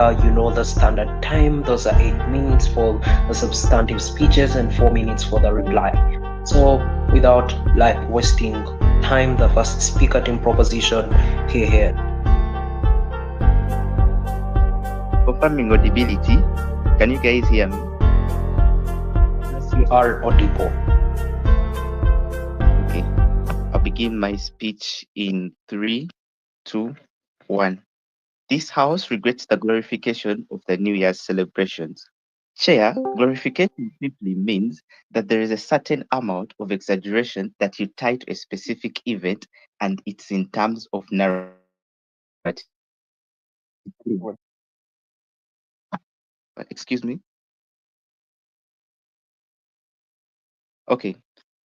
You know the standard time. Those are 8 minutes for the substantive speeches and 4 minutes for the reply. So without like wasting time, the first speaker team proposition here. Confirming audibility. Can you guys hear me? Yes, you are audible. Okay. I'll begin my speech in 3, 2, 1. This house regrets the glorification of the New Year's celebrations. Chair, glorification simply means that there is a certain amount of exaggeration that you tie to a specific event, and it's in terms of narrative. Excuse me. Okay,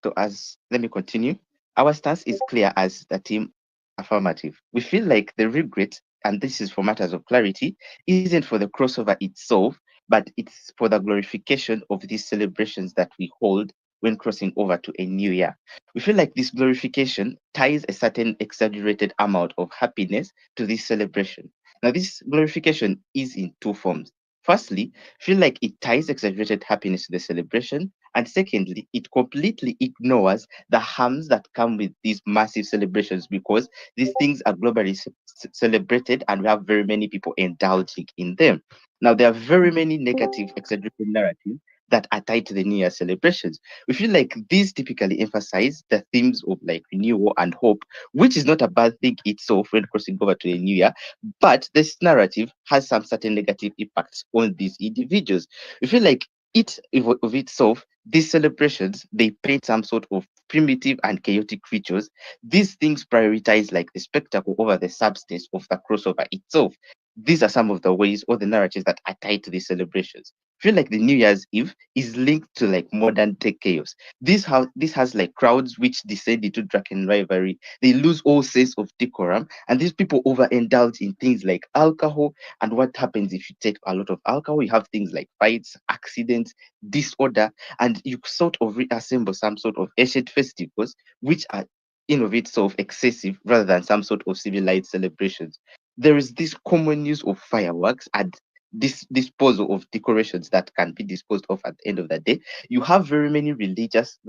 so as let me continue. Our stance is clear as the team affirmative. We feel like the regret, and this is for matters of clarity, isn't for the crossover itself, but it's for the glorification of these celebrations that we hold when crossing over to a new year. We feel like this glorification ties a certain exaggerated amount of happiness to this celebration. Now, this glorification is in two forms. Firstly, feel like it ties exaggerated happiness to the celebration, and secondly, it completely ignores the harms that come with these massive celebrations because these things are globally celebrated and we have very many people indulging in them. Now, there are very many negative exaggerated narratives that are tied to the New Year celebrations. We feel like these typically emphasize the themes of like renewal and hope, which is not a bad thing itself when crossing over to the New Year, but this narrative has some certain negative impacts on these individuals. We feel like it of itself, these celebrations, they paint some sort of primitive and chaotic creatures. These things prioritize like the spectacle over the substance of the crossover itself. These are some of the ways or the narratives that are tied to these celebrations. I feel like the New Year's Eve is linked to like modern tech chaos. This has like crowds which descend into drunken rivalry. They lose all sense of decorum, and these people overindulge in things like alcohol. And what happens if you take a lot of alcohol? You have things like fights, accidents, disorder, and you sort of reassemble some sort of ancient festivals which are in of itself excessive rather than some sort of civilized celebrations. There is this common use of fireworks and this disposal of decorations that can be disposed of at the end of the day. You have very many religious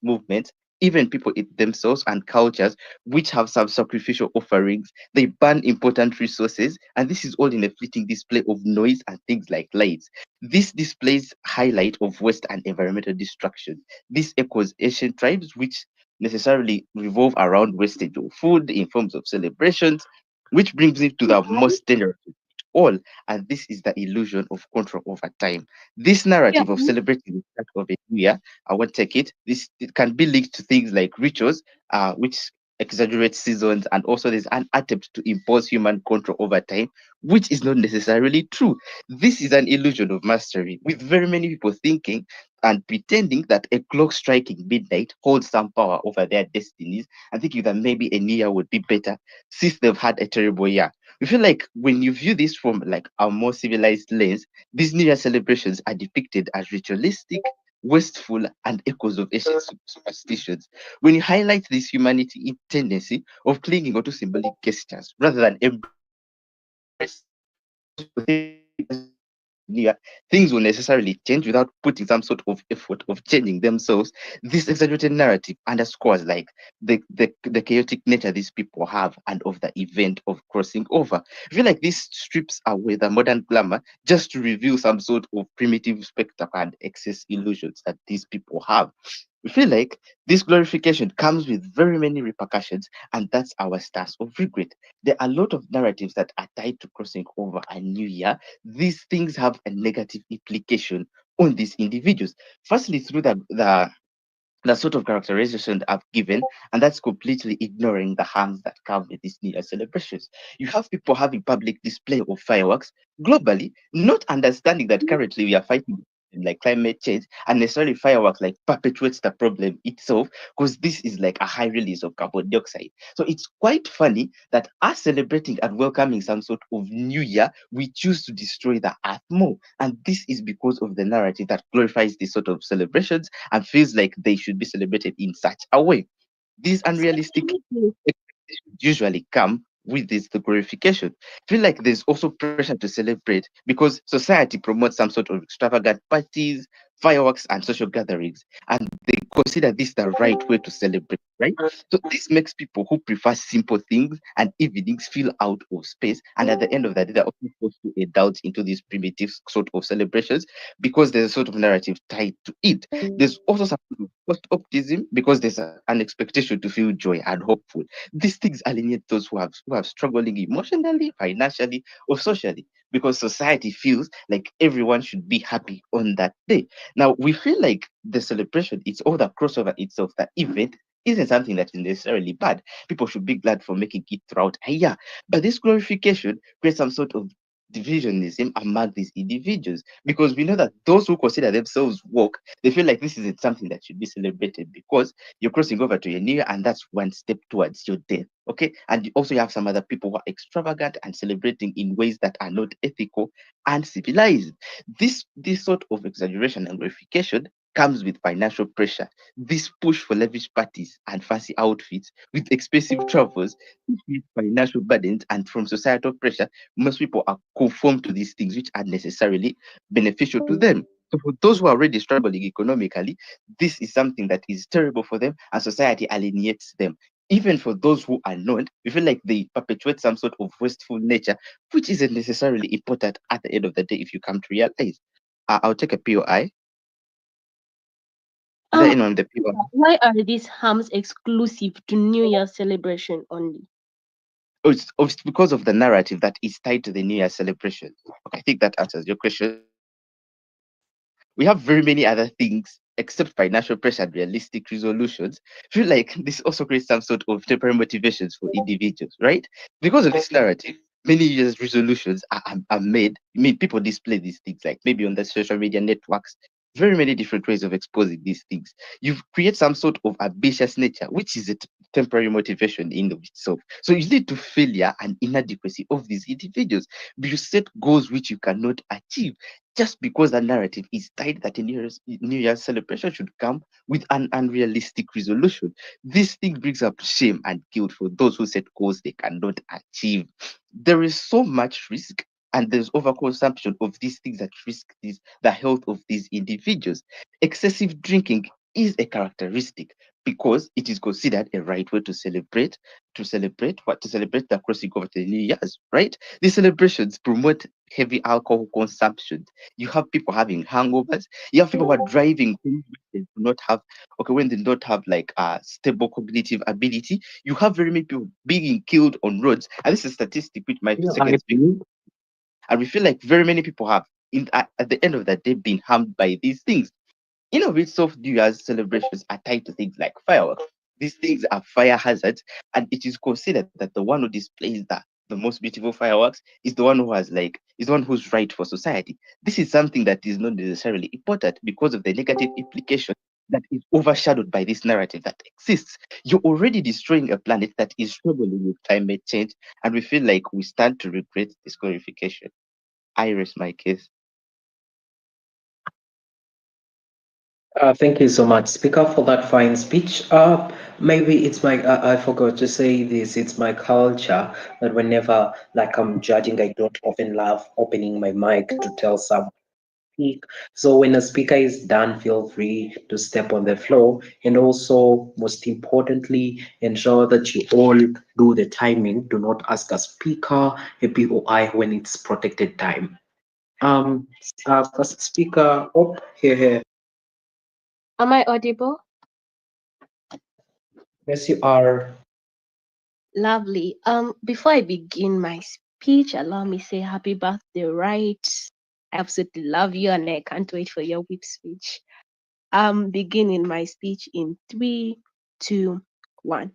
movements, even people themselves and cultures which have some sacrificial offerings. They burn important resources, and this is all in a fleeting display of noise and things like lights. This displays highlight of waste and environmental destruction. This echoes ancient tribes which necessarily revolve around wastage of food in forms of celebrations, which brings it to the most dangerous of all, and this is the illusion of control over time. This narrative of celebrating the start of a new year, I won't take it. This it can be linked to things like rituals, which exaggerate seasons, and also there's an attempt to impose human control over time, which is not necessarily true. This is an illusion of mastery, with very many people thinking and pretending that a clock striking midnight holds some power over their destinies and thinking that maybe a new year would be better since they've had a terrible year. We feel like when you view this from like a more civilized lens, these New Year celebrations are depicted as ritualistic, wasteful, and echoes of ancient superstitions. When you highlight this humanity tendency of clinging onto symbolic gestures rather than embrace, because people think New things will necessarily change without putting some sort of effort of changing themselves. This exaggerated narrative underscores like the chaotic nature these people have and of the event of crossing over. I feel like this strips away the modern glamour just to reveal some sort of primitive spectacle and excess illusions that these people have. We feel like this glorification comes with very many repercussions, and that's our stance of regret. There are a lot of narratives that are tied to crossing over a new year. These things have a negative implication on these individuals. Firstly, through the sort of characterization I've given, and that's completely ignoring the harms that come with these New Year celebrations. You have people having public display of fireworks globally, not understanding that currently we are fighting like climate change, and necessarily fireworks like perpetuates the problem itself because this is like a high release of carbon dioxide. So it's quite funny that us celebrating and welcoming some sort of new year, we choose to destroy the earth more. And this is because of the narrative that glorifies these sort of celebrations and feels like they should be celebrated in such a way. These unrealistic expectations usually come with this the glorification. I feel like there's also pressure to celebrate because society promotes some sort of extravagant parties, fireworks, and social gatherings, and they consider this the right way to celebrate, right? So this makes people who prefer simple things and evenings feel out of space, and at the end of the day, they're often forced to indulge into these primitive sort of celebrations because there's a sort of narrative tied to it. There's also some sort of post optimism because there's an expectation to feel joy and hopeful. These things alienate those who have struggling emotionally, financially, or socially because society feels like everyone should be happy on that day. Now we feel like the celebration, it's all the crossover itself, that event isn't something that is necessarily bad. People should be glad for making it throughout a year. But this glorification creates some sort of divisionism among these individuals because we know that those who consider themselves woke, they feel like this isn't something that should be celebrated because you're crossing over to your new year and that's one step towards your death. Okay. And also you have some other people who are extravagant and celebrating in ways that are not ethical and civilized. This sort of exaggeration and glorification comes with financial pressure. This push for lavish parties and fancy outfits with expensive travels, with financial burdens and from societal pressure, most people are conformed to these things which are necessarily beneficial to them. So for those who are already struggling economically, this is something that is terrible for them and society alienates them. Even for those who are not, we feel like they perpetuate some sort of wasteful nature, which isn't necessarily important at the end of the day if you come to realize. I'll take a POI. Is there Um, anyone with the POI? why are these harms exclusive to New Year celebration only? Oh, it's because of the narrative that is tied to the New Year celebration. Okay, I think that answers your question. We have very many other things except financial pressure and realistic resolutions. I feel like this also creates some sort of temporary motivations for individuals, right? Because of this narrative, many years resolutions are made. I mean, people display these things like maybe on the social media networks, very many different ways of exposing these things. You create some sort of ambitious nature, which is a temporary motivation in of itself. So you lead to failure and inadequacy of these individuals. You set goals which you cannot achieve just because the narrative is tied that a New Year's celebration should come with an unrealistic resolution. This thing brings up shame and guilt for those who set goals they cannot achieve. There is so much risk, and there's overconsumption of these things that risk the health of these individuals. Excessive drinking is a characteristic because it is considered a right way to celebrate the crossing over to the New Year's, right? These celebrations promote heavy alcohol consumption. You have people having hangovers. You have people who are driving when they do not have, okay, when they don't have like stable cognitive ability. You have very many people being killed on roads, and this is a statistic which my Yeah, second speaker, and we feel like very many people have at the end of the day been harmed by these things. Itself, New Year's celebrations are tied to things like fireworks. These things are fire hazards, and it is considered that the one who displays the most beautiful fireworks is the one who's right for society. This is something that is not necessarily important because of the negative implication that is overshadowed by this narrative that exists. You're already destroying a planet that is struggling with climate change, and we feel like we stand to regret this glorification. I rest my case. Thank you so much, Speaker, for that fine speech. Maybe it's I forgot to say this. It's my culture that whenever, like, I'm judging, I don't often love opening my mic to tell someone to speak. So when a speaker is done, feel free to step on the floor. And also, most importantly, ensure that you all do the timing. Do not ask a speaker, a POI, when it's protected time. First speaker, up here. Am I audible? Yes, you are. Lovely. Before I begin my speech, allow me say happy birthday, Wright. I absolutely love you and I can't wait for your whip speech. I'm beginning my speech in three, two, one.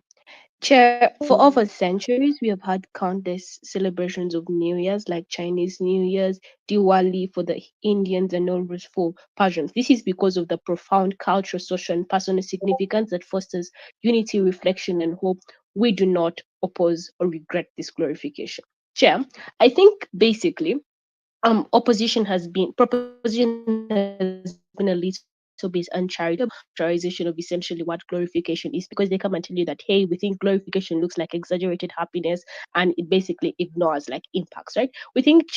Chair, for over centuries, we have had countless celebrations of New Year's, like Chinese New Year's, Diwali for the Indians, and Nowruz for Persians. This is because of the profound cultural, social, and personal significance that fosters unity, reflection, and hope. We do not oppose or regret this glorification. Chair, I think basically, proposition has been a little bit confusing bit uncharitable characterization of essentially what glorification is, because they come and tell you that, hey, we think glorification looks like exaggerated happiness and it basically ignores like impacts, right? We think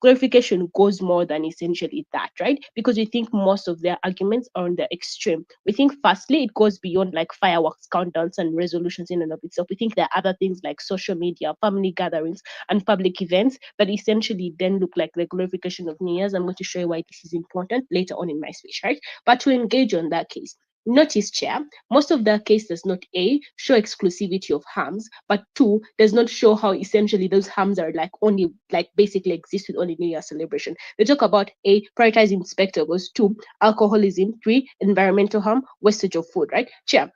glorification goes more than essentially that, right? Because we think most of their arguments are on the extreme. We think firstly it goes beyond like fireworks countdowns and resolutions in and of itself. We think there are other things like social media, family gatherings, and public events that essentially then look like the glorification of New Year's. I'm going to show you why this is important later on in my speech, right? But to engage on that case, notice, Chair, most of the case does not A, show exclusivity of harms, but two, does not show how essentially those harms are like only like basically exist with only New Year celebration. They talk about A, prioritizing spectacles, two, alcoholism, three, environmental harm, wastage of food, right? Chair,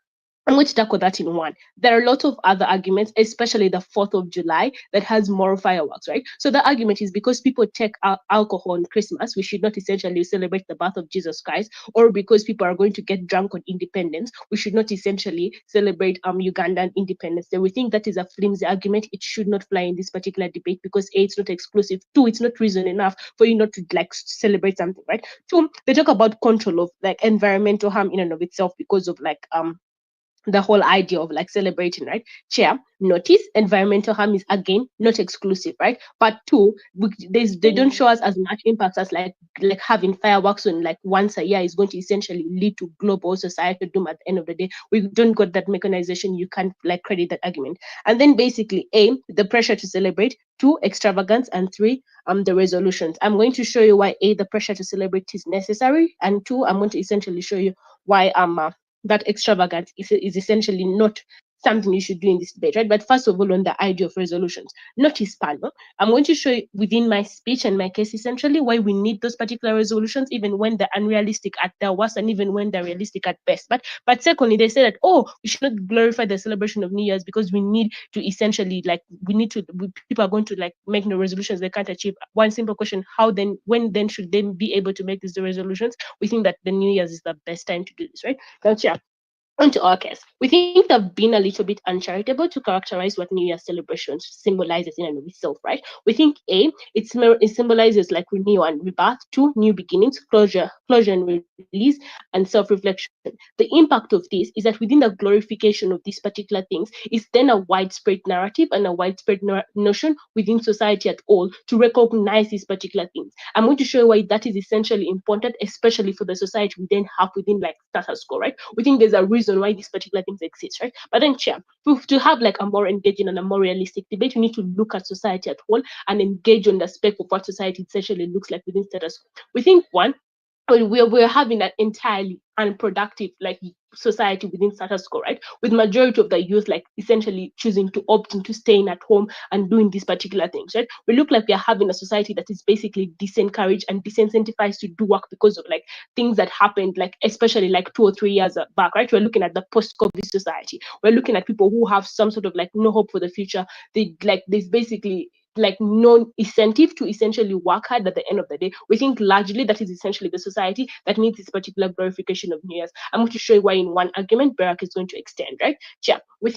I'm going to tackle that in one. There are a lot of other arguments, especially the 4th of July, that has more fireworks, right? So the argument is because people take alcohol on Christmas, we should not essentially celebrate the birth of Jesus Christ, or because people are going to get drunk on independence, we should not essentially celebrate Ugandan independence Day. We think that is a flimsy argument. It should not fly in this particular debate because A, it's not exclusive. Two, it's not reason enough for you not to like celebrate something, right? Two, they talk about control of like environmental harm in and of itself because of like the whole idea of like celebrating, right? Chair, notice environmental harm is again not exclusive, right? But two, they don't show us as much impacts as like having fireworks on like once a year is going to essentially lead to global societal doom at the end of the day. We don't got that mechanization. You can't like credit that argument. And then basically A, the pressure to celebrate, two, extravagance, and three, the resolutions. I'm going to show you why A, the pressure to celebrate is necessary, and two, I'm going to essentially show you why that extravagance is essentially not something you should do in this debate, right? But first of all, on the idea of resolutions, notice panel. I'm going to show you within my speech and my case essentially why we need those particular resolutions, even when they're unrealistic at their worst and even when they're realistic at best. But secondly, they say that, oh, we should not glorify the celebration of New Year's because we need to essentially people are going to like make no resolutions they can't achieve. One simple question: when then should they be able to make these resolutions? We think that the New Year's is the best time to do this, right? Gotcha. Onto our case, we think they've been a little bit uncharitable to characterize what New Year celebrations symbolizes in and of itself, right? We think A, it symbolizes like renewal and rebirth, two, new beginnings, closure and release, and self-reflection. The impact of this is that within the glorification of these particular things is then a widespread narrative and a widespread notion within society at all to recognize these particular things. I'm going to show you why that is essentially important, especially for the society we then have within like status quo, right? We think there's a reason why these particular things exist, right? But then, Chair, to have like a more engaging and a more realistic debate, we need to look at society at whole and engage on the spec of what society essentially looks like within status quo. We think one, we're having an entirely unproductive like society within status quo, right? With majority of the youth like essentially choosing to opt into staying at home and doing these particular things, right? We look like we are having a society that is basically disencouraged and disincentivized to do work because of like things that happened like especially like 2 or 3 years back, right? We're looking at the post-COVID society. We're looking at people who have some sort of like no hope for the future. There's basically like no incentive to essentially work hard at the end of the day. We think largely that is essentially the society that needs this particular glorification of New Year's. I'm going to show you why in one argument Berack is going to extend, right? Sure. We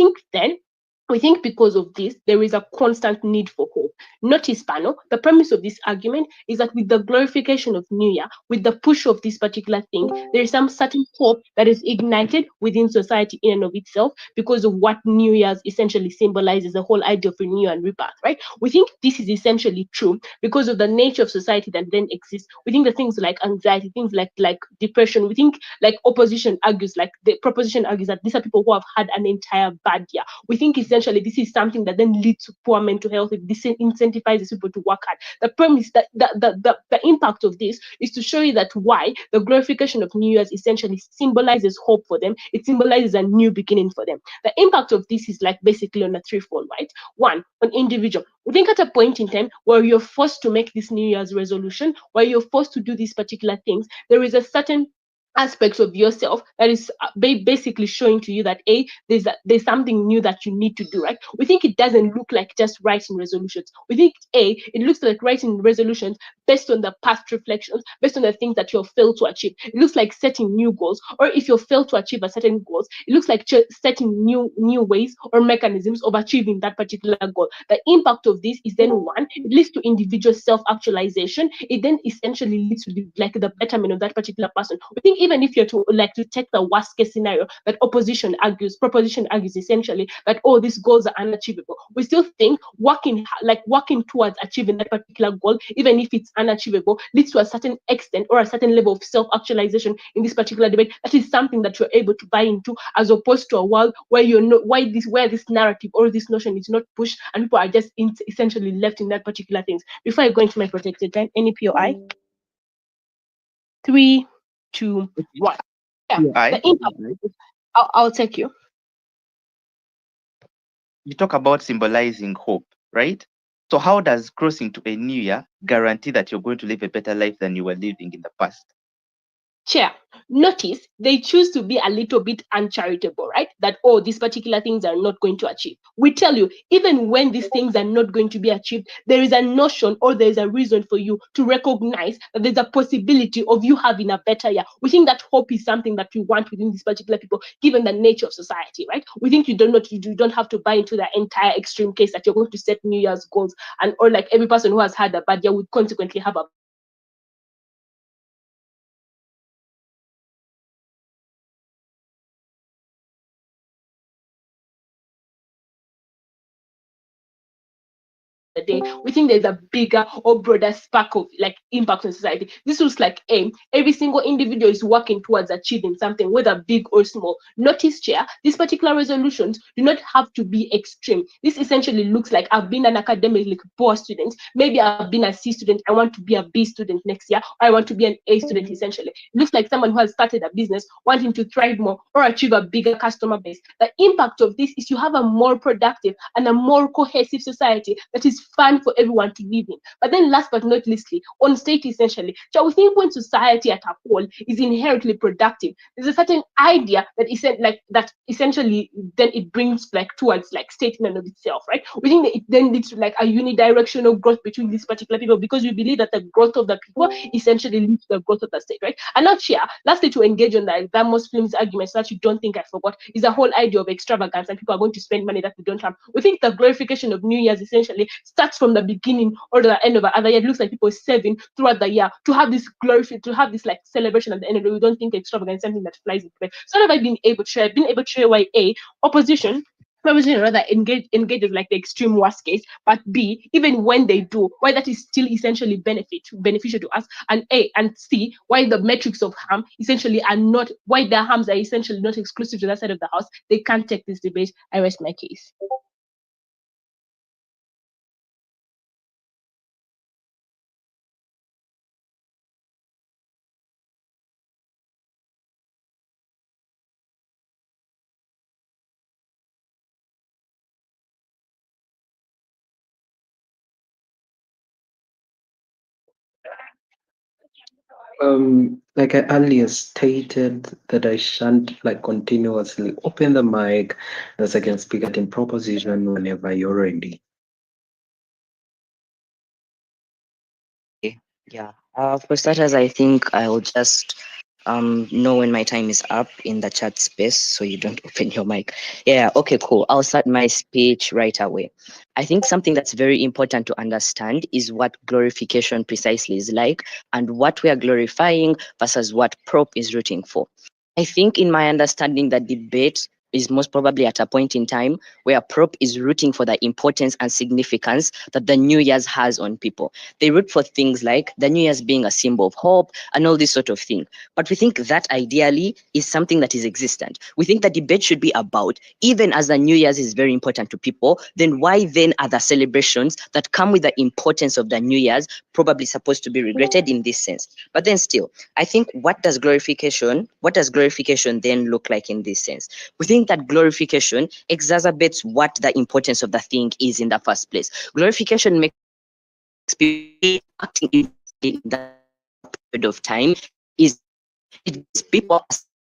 think because of this, there is a constant need for hope. Notice, panel, the premise of this argument is that with the glorification of New Year, with the push of this particular thing, there is some certain hope that is ignited within society in and of itself because of what New Year's essentially symbolizes, the whole idea of renewal and rebirth, right? We think this is essentially true because of the nature of society that then exists. We think that things like anxiety, things like depression, we think like opposition argues, like the proposition argues that these are people who have had an entire bad year. We think essentially this is something that then leads to poor mental health. It disincentivizes people to work hard. The premise that the impact of this is to show you that why the glorification of New Year's essentially symbolizes hope for them. It symbolizes a new beginning for them. The impact of this is like basically on a threefold, right? One, on individual. We think at a point in time where you're forced to make this New Year's resolution, where you're forced to do these particular things, there is a certain aspects of yourself that is basically showing to you that there's something new that you need to do, right? We think it doesn't look like just writing resolutions. We think it looks like writing resolutions based on the past reflections, based on the things that you've failed to achieve. It looks like setting new goals, or if you fail to achieve a certain goals, it looks like setting new ways or mechanisms of achieving that particular goal. The impact of this is then one, it leads to individual self-actualization. It then essentially leads to the betterment of that particular person. We think even if you're to take the worst case scenario that proposition argues essentially that, oh, these goals are unachievable, we still think working towards achieving that particular goal, even if it's unachievable, leads to a certain extent or a certain level of self-actualization in this particular debate. That is something that you're able to buy into, as opposed to a world where you're not, where this narrative or this notion is not pushed and people are just essentially left in that particular things. Before I go into my protected time, any POI? 3, 2, 1. Yeah, the impact. I'll take you. You talk about symbolizing hope, right? So how does crossing to a new year guarantee that you're going to live a better life than you were living in the past? Chair, notice they choose to be a little bit uncharitable, right? That, oh, these particular things are not going to achieve. We tell you, even when these things are not going to be achieved, there is a notion or there is a reason for you to recognize that there's a possibility of you having a better year. We think that hope is something that we want within these particular people, given the nature of society, right? We think you don't have to buy into the entire extreme case that you're going to set New Year's goals, and or like every person who has had a bad year would consequently have a the day. We think there's a bigger or broader spark of like impact on society. This looks like every single individual is working towards achieving something, whether big or small. Notice, Chair, these particular resolutions do not have to be extreme. This essentially looks like, I've been an academically poor student, maybe I've been a C student, I want to be a B student next year, or I want to be an A student. Essentially, it looks like someone who has started a business wanting to thrive more or achieve a bigger customer base. The impact of this is you have a more productive and a more cohesive society that is fun for everyone to live in. But then last but not leastly, on state essentially, so we think when society at a whole is inherently productive, there's a certain idea that essentially then it brings like towards like state in and of itself, right? We think that it then leads to like a unidirectional growth between these particular people, because we believe that the growth of the people essentially leads to the growth of the state, right? And not here, lastly, to engage on that most films arguments that you don't think I forgot, is the whole idea of extravagance and people are going to spend money that we don't have. We think the glorification of New Year's essentially starts from the beginning or the end of the other year. It looks like people saving throughout the year to have this like celebration at the end of the year. We don't think extravagance is something that flies in the way. So have I been able to share? I've been able to share why opposition rather engages like the extreme worst case, but B, even when they do, why that is still essentially beneficial to us, and A and C, why the metrics of harm essentially are not, why their harms are essentially not exclusive to that side of the house. They can't take this debate. I rest my case. Like I earlier stated that I shan't like continuously open the mic, as I can speak at in proposition whenever you're ready. Yeah. For starters, I think I'll just know when my time is up in the chat space so you don't open your mic. Yeah, okay, cool. I'll start my speech right away. I think something that's very important to understand is what glorification precisely is like and what we are glorifying versus what prop is rooting for. I think in my understanding that debate is most probably at a point in time where prop is rooting for the importance and significance that the New Year's has on people. They root for things like the New Year's being a symbol of hope and all this sort of thing. But we think that ideally is something that is existent. We think the debate should be about, even as the New Year's is very important to people, then why then are the celebrations that come with the importance of the New Year's probably supposed to be regretted in this sense? But then still, I think what does glorification then look like in this sense? We think that glorification exacerbates what the importance of the thing is in the first place. Glorification makes people acting in that period of time is people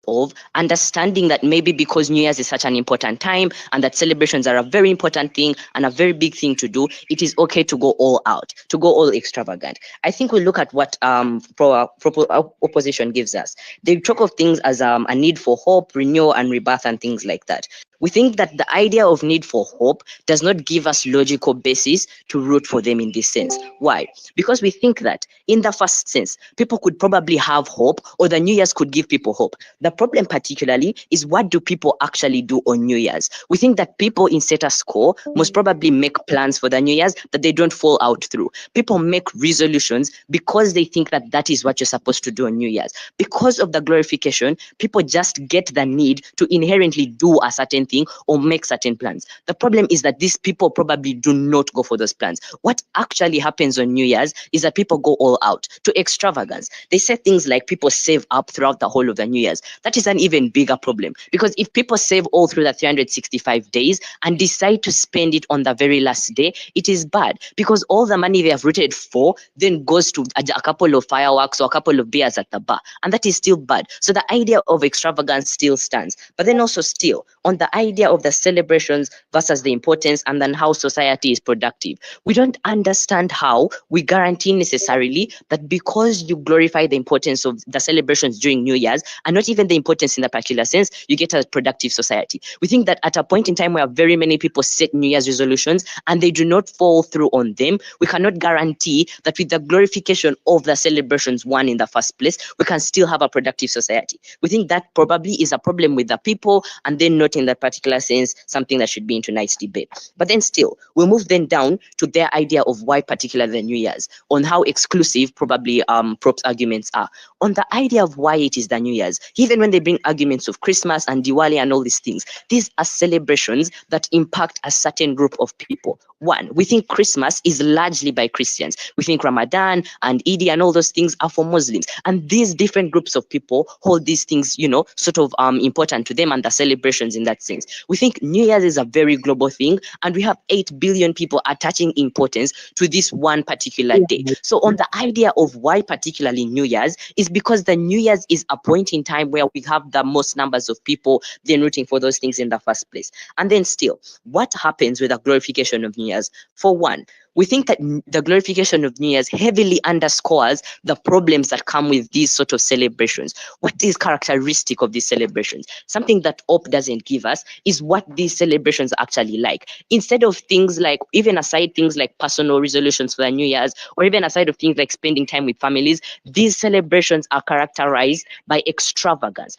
of understanding that maybe because New Year's is such an important time and that celebrations are a very important thing and a very big thing to do, it is okay to go all out, to go all extravagant. I think we look at what opposition gives us. They talk of things as a need for hope, renewal, and rebirth and things like that. We think that the idea of need for hope does not give us logical basis to root for them in this sense. Why? Because we think that in the first sense, people could probably have hope, or the New Year's could give people hope. The problem particularly is, what do people actually do on New Year's? We think that people in status quo most probably make plans for the New Year's that they don't fall out through. People make resolutions because they think that that is what you're supposed to do on New Year's. Because of the glorification, people just get the need to inherently do a certain thing or make certain plans. The problem is that these people probably do not go for those plans. What actually happens on New Year's is that people go all out to extravagance. They say things like people save up throughout the whole of the New Year's. That is an even bigger problem, because if people save all through the 365 days and decide to spend it on the very last day, it is bad, because all the money they have rooted for then goes to a couple of fireworks or a couple of beers at the bar, and that is still bad. So the idea of extravagance still stands, but then also still on the idea of the celebrations versus the importance, and then how society is productive. We don't understand how we guarantee necessarily that because you glorify the importance of the celebrations during New Year's, and not even the importance in a particular sense, you get a productive society. We think that at a point in time where very many people set New Year's resolutions and they do not fall through on them, we cannot guarantee that with the glorification of the celebrations one in the first place, we can still have a productive society. We think that probably is a problem with the people, and then not in that particular sense something that should be into nice debate. But then still, we move then down to their idea of why particularly the New Year's, on how exclusive probably Prop's arguments are. On the idea of why it is the New Year's, even when they bring arguments of Christmas and Diwali and all these things, these are celebrations that impact a certain group of people. One, we think Christmas is largely by Christians. We think Ramadan and Eid and all those things are for Muslims. And these different groups of people hold these things, sort of important to them, and the celebrations in that sense. We think New Year's is a very global thing, and we have 8 billion people attaching importance to this one particular day. So on the idea of why particularly New Year's is because the New Year's is a point in time where we have the most numbers of people then rooting for those things in the first place. And then still, what happens with the glorification of New Year's? For one, we think that the glorification of New Year's heavily underscores the problems that come with these sort of celebrations. What is characteristic of these celebrations? Something that OP doesn't give us is what these celebrations are actually like. Instead of things like, even aside things like personal resolutions for the New Year's, or even aside of things like spending time with families, these celebrations are characterized by extravagance.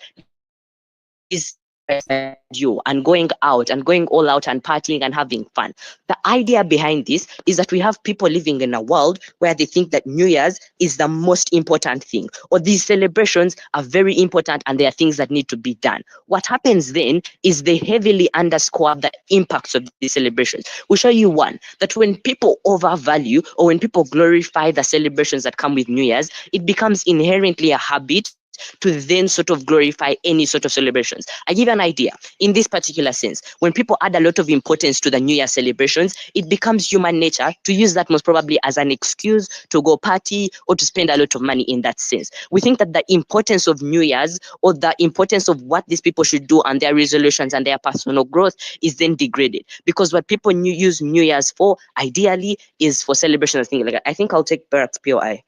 Is you and going out and going all out and partying and having fun. The idea behind this is that we have people living in a world where they think that New Year's is the most important thing, or these celebrations are very important and there are things that need to be done. What happens then is they heavily underscore the impacts of these celebrations. We'll show you one, that when people overvalue or when people glorify the celebrations that come with New Year's, it becomes inherently a habit to then sort of glorify any sort of celebrations. I give an idea. In this particular sense, when people add a lot of importance to the New Year celebrations, it becomes human nature to use that most probably as an excuse to go party or to spend a lot of money in that sense. We think that the importance of New Year's, or the importance of what these people should do and their resolutions and their personal growth, is then degraded, because what people use New Year's for ideally is for celebration and things like that. I think I'll take Berack's POI.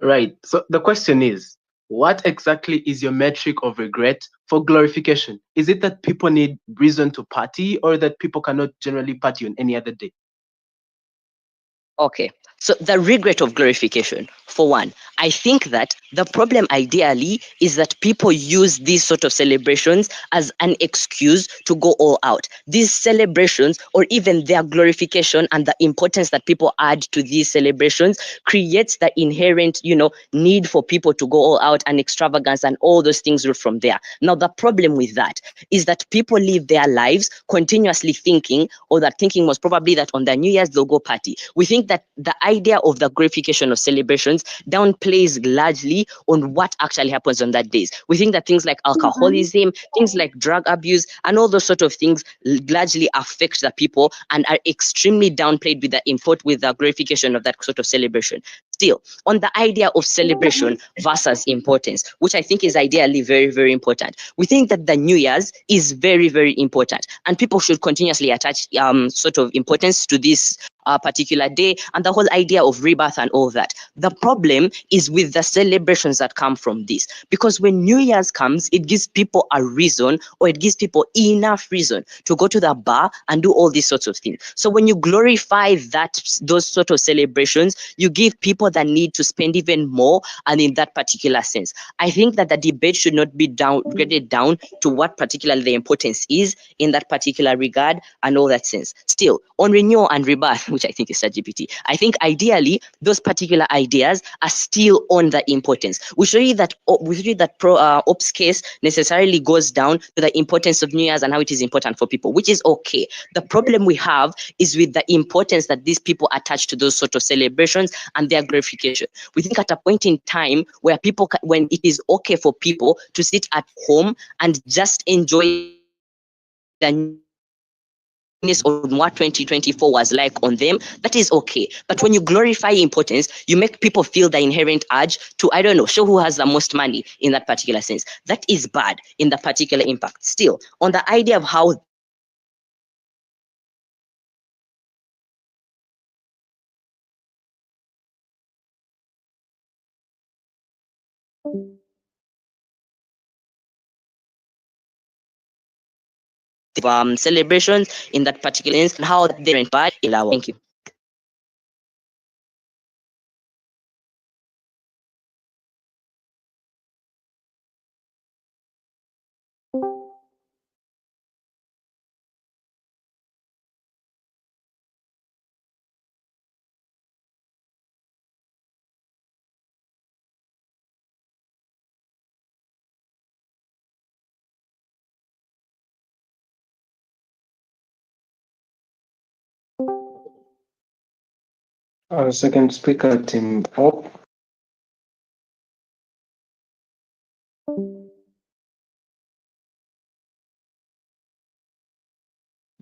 Right. So the question is, what exactly is your metric of regret for glorification? Is it that people need reason to party, or that people cannot generally party on any other day? Okay, so the regret of glorification, for one, I think that the problem ideally is that people use these sort of celebrations as an excuse to go all out. These celebrations, or even their glorification and the importance that people add to these celebrations, creates the inherent, need for people to go all out, and extravagance and all those things root from there. Now, the problem with that is that people live their lives continuously thinking, or that thinking was probably that on their New Year's they'll go party. We think that the idea of the glorification of celebrations downplays largely on what actually happens on that days. We think that things like alcoholism, things like drug abuse, and all those sort of things largely affect the people and are extremely downplayed with the glorification of that sort of celebration. Still, on the idea of celebration versus importance, which I think is ideally very, very important. We think that the New Year's is very, very important, and people should continuously attach sort of importance to this particular day and the whole idea of rebirth and all that. The problem is with the celebrations that come from this, because when New Year's comes, it gives people a reason, or it gives people enough reason to go to the bar and do all these sorts of things. So when you glorify those sort of celebrations, you give people the need to spend even more, and in that particular sense, I think that the debate should not be graded down to what particularly the importance is in that particular regard and all that sense. Still, on renewal and rebirth, which I think is ChatGPT, I think ideally those particular ideas are still on the importance. We show you that ops case necessarily goes down to the importance of New Year's and how it is important for people, which is okay. The problem we have is with the importance that these people attach to those sort of celebrations and their glorification. We think at a point in time where people, when it is okay for people to sit at home and just enjoy the on what 2024 was like on them, that is okay. But when you glorify importance, you make people feel the inherent urge to, I don't know, show who has the most money in that particular sense. That is bad in the particular impact. Still, on the idea of how celebrations in that particular instance and how they're bad. Thank you. Second speaker, Team Op.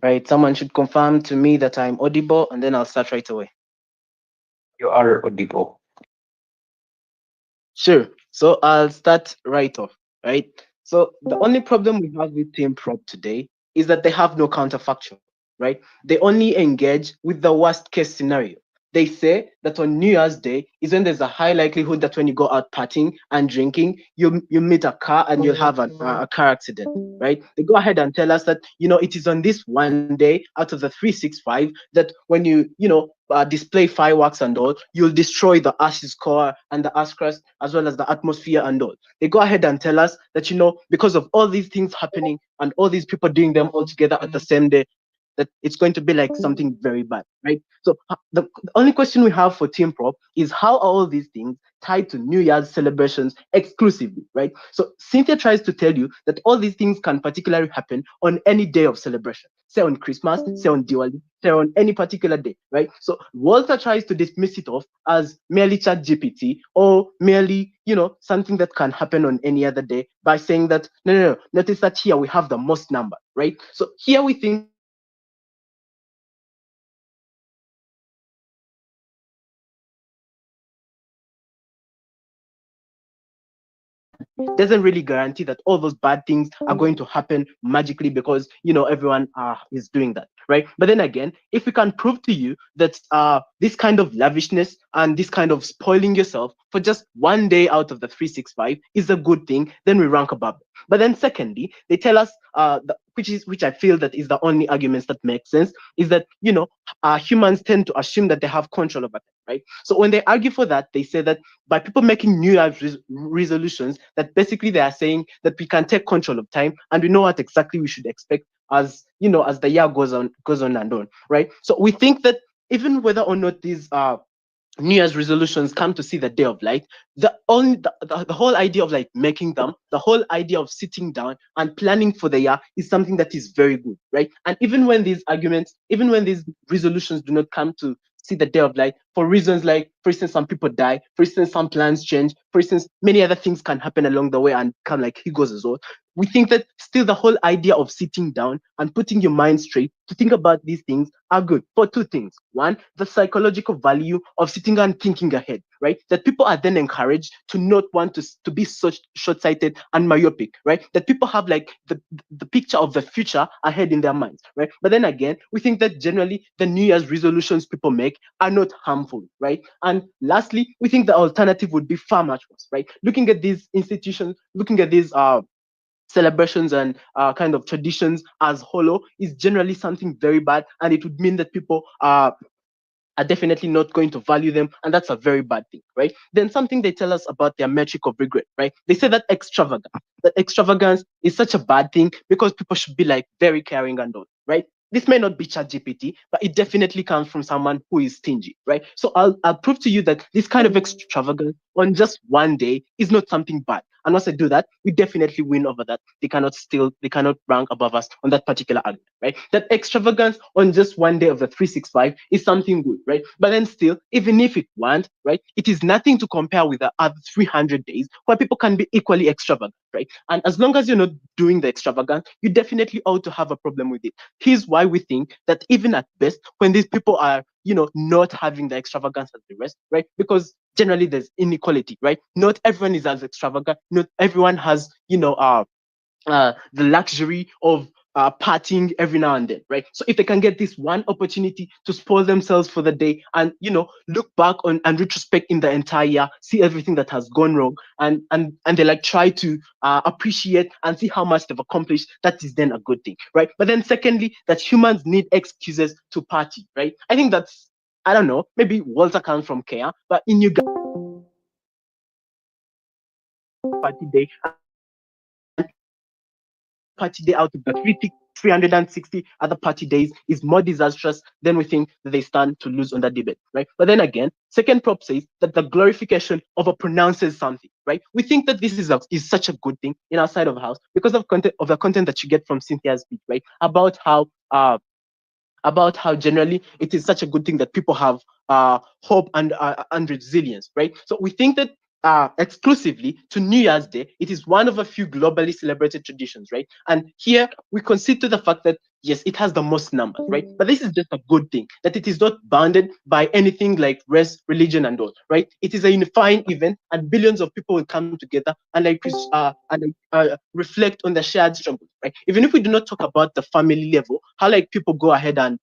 Right, someone should confirm to me that I'm audible, and then I'll start right away. You are audible. Sure. So I'll start right off, right? So the only problem we have with Team Prop today is that they have no counterfactual, right? They only engage with the worst case scenario. They say that on New Year's Day is when there's a high likelihood that when you go out partying and drinking, you meet a car and you'll have a car accident, right? They go ahead and tell us that, it is on this one day out of the 365 that when you display fireworks and all, you'll destroy the Ash's core and the ash crust as well as the atmosphere and all. They go ahead and tell us that, because of all these things happening and all these people doing them all together at the same day, that it's going to be like something very bad, right? So the only question we have for Team Prop is how are all these things tied to New Year's celebrations exclusively, right? So Synthia tries to tell you that all these things can particularly happen on any day of celebration, say on Christmas, say on Diwali, say on any particular day, right? So Walter tries to dismiss it off as merely ChatGPT or merely, something that can happen on any other day by saying that, no, notice that here we have the most number, right? So here we think doesn't really guarantee that all those bad things are going to happen magically because everyone is doing that, right? But then again, if we can prove to you that this kind of lavishness and this kind of spoiling yourself for just one day out of the 365 is a good thing, then we rank above them. But then secondly, they tell us which I feel that is the only arguments that make sense, is that humans tend to assume that they have control over them, right? So when they argue for that, they say that by people making New Year's resolutions, that basically they are saying that we can take control of time and we know what exactly we should expect as as the year goes on and on, right? So we think that even whether or not these New Year's resolutions come to see the day of light, the whole idea of like making them, the whole idea of sitting down and planning for the year is something that is very good, right? And even when these resolutions do not come to see the day of light for reasons like, for instance, some people die, for instance, some plans change, for instance, many other things can happen along the way and come like he goes as well. we think that still the whole idea of sitting down and putting your mind straight to think about these things are good for two things. One, the psychological value of sitting and thinking ahead, right? That people are then encouraged to not want to be such short-sighted and myopic, right? That people have like the picture of the future ahead in their minds, right? But then again, we think that generally the New Year's resolutions people make are not harmful, right? And lastly, we think the alternative would be far much worse, right? Looking at these institutions, looking at these celebrations and kind of traditions as hollow is generally something very bad, and it would mean that people are definitely not going to value them, and that's a very bad thing, right? Then something they tell us about their metric of regret, right? They say that extravagance is such a bad thing because people should be like very caring and all, right? This may not be ChatGPT, but it definitely comes from someone who is stingy, right? So I'll prove to you that this kind of extravagance on just one day is not something bad. And once I do that, we definitely win over that. They cannot rank above us on that particular argument, right? That extravagance on just one day of the 365 is something good, right? But then still, even if it weren't, right, it is nothing to compare with the other 300 days where people can be equally extravagant, right? And as long as you're not doing the extravagance, you definitely ought to have a problem with it. Here's why we think that even at best, when these people are, not having the extravagance as the rest, right? Because generally there's inequality, right? Not everyone is as extravagant. Not everyone has, the luxury of partying every now and then, right? So if they can get this one opportunity to spoil themselves for the day and look back on and retrospect in the entire year, see everything that has gone wrong, and they like try to appreciate and see how much they've accomplished, that is then a good thing, right? But then secondly, that humans need excuses to party, right? I think that's, I don't know, maybe Walter comes from Kenya, but in Uganda, party day out of the 360 other party days is more disastrous, then we think that they stand to lose on that debate, right? But then again, second prop says that the glorification overpronounces something, right? We think that this is such a good thing in our side of the house because of the content that you get from Cynthia's speech, right? About how generally it is such a good thing that people have hope and resilience, right? So we think that exclusively to New Year's Day, it is one of a few globally celebrated traditions, right? And here we consider the fact that yes, it has the most numbers, right? But this is just a good thing that it is not bounded by anything like race, religion, and all, right? It is a unifying event, and billions of people will come together and reflect on the shared struggle, right? Even if we do not talk about the family level, how like people go ahead and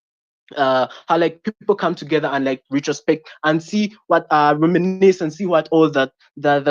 how like people come together and like retrospect and see what reminisce and see what all that